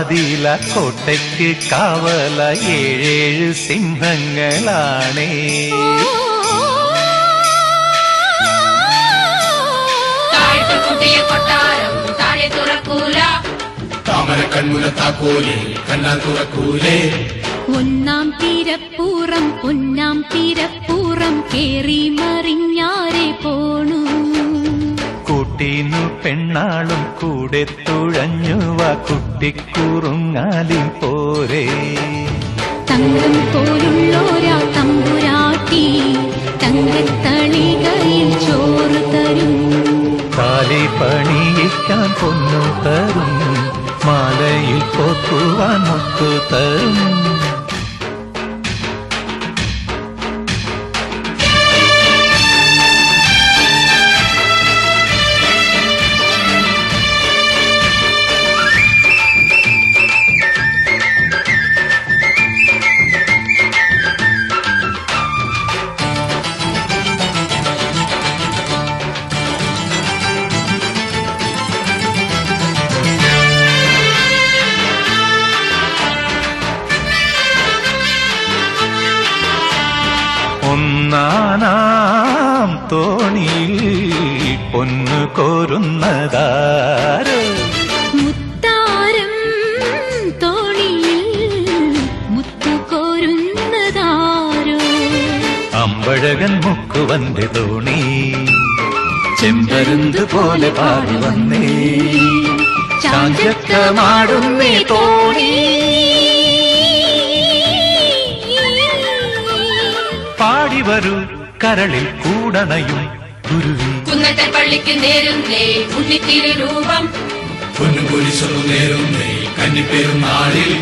വാതില കോട്ടയ്ക്ക് കാവല ഏഴേഴ് സിംഹങ്ങളാണേ. കൊട്ടാരം താഴെ തുറക്കൂല, താമര കൺമുന താക്കോലേ കണ്ണാൽ തുറക്കൂലേ. ഒന്നാം തിരപ്പൂറം പൊന്നാം തിരപ്പൂറം കേറി മറിഞ്ഞാരെ പോണു. കൂട്ടീന്നു പെണ്ണാളും കൂടെ തുഴഞ്ഞുവ കുട്ടിക്കുറുങ്ങാലും പോരേ. തങ്കം പോലുള്ളോരാ തമ്പുരാട്ടി തങ്കത്തളികയിൽ ചോറ് തരും. കാലി പണിയിക്കാൻ പൊന്നു തരും, മാലയിൽ കോക്കുവാൻ മുത്തു തരും. ഒന്നാനാം തോണിയിൽ പൊന്നു കോരുന്നതാരോ. മുത്താരം തോണിയിൽ മുത്തു കോരുന്നതാരോ. അമ്പഴകൻ മുക്കുവന്റെ തോണി ചെമ്പരുന്ത് പോലെ പാടി വന്നേ. ചാഞ്ചക്കമാടുന്നേ തോണി, പാടി വരൂ കരളിൽ കൂടണയും കുരുവി. കുന്നത്തെ പള്ളിക്ക് നേരുന്നേ ഉണ്ണിത്തിരു രൂപം, പൊന്നും കുരിശൊന്നു നേരുന്നേ കന്നിപ്പെരുന്നാളിൽ.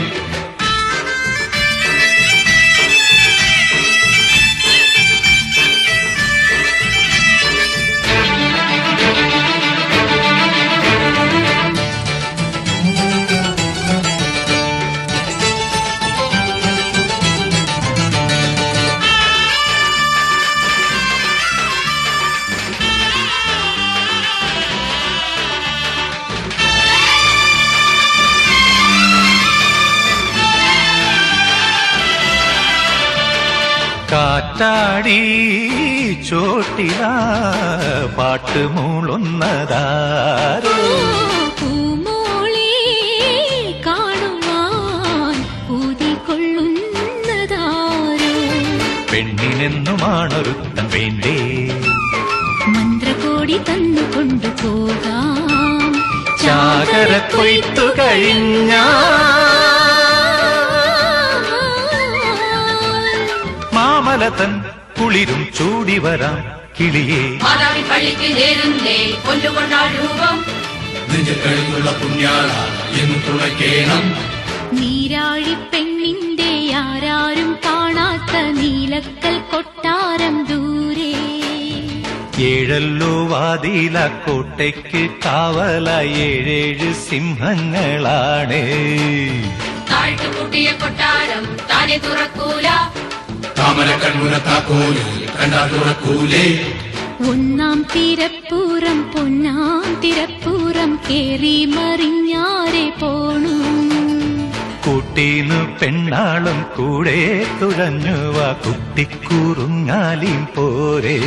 കാറ്റാടി ചോട്ടില പാട്ടുമൂളുന്നതാരോ. പൂമോളെ കാണുവാൻ ഊതിക്കൊള്ളുന്നതാരോ. പെണ്ണിനെന്നുമാണൊരുത്തൻ വേണ്ടേ, മന്ത്രകോടി തന്നു കൊണ്ടുപോകാം. ചാകര കൊയ്ത്തു കഴിഞ്ഞ മാമലതൻ കുളിരും ചൂടി വരാം കിളിയേ. മാതാവി പള്ളിക്ക് നേരുന്നേ പൊന്നുകൊണ്ടാൾ രൂപം, നെഞ്ചിൽ കഴിഞ്ഞുള്ള പുണ്യാള എന്ന് തുണയ്ക്കേണം. നീരാഴി പെണ്ണിന്റെ ആരാരും കാണാത്ത നീലക്കൽ കൊട്ടാരം ദൂരെ. ഏഴല്ലോ വാതില കോട്ടയ്ക്ക് കാവല ഏഴേഴ് സിംഹങ്ങളാണ്. താഴ്ത്തു കൂട്ടിയ കൊട്ടാരം താഴെ തുറക്കൂല, താമര കൺമുന താക്കോലേ കണ്ണാൽ തുറക്കൂലേ. ഒന്നാം തിരപ്പൂറം പൊന്നാം തിരപ്പൂറം കേറി മറിഞ്ഞാരെ പോണു. കൂട്ടീന്നു പെണ്ണാളും കൂടെ തുഴഞ്ഞുവ കുട്ടിക്കൂറുങ്ങാലും പോരേ.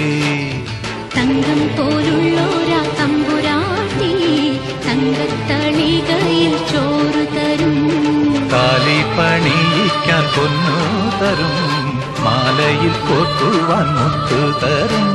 തങ്കം പോലുള്ളോരാ തമ്പുരാട്ടി തങ്കത്തളികയിൽ ചോറ് തരും. കാലി പണിയിക്കാൻ പൊന്നു തരും, മാലയിൽ കോർക്കുവാൻ മുത്തു തരും.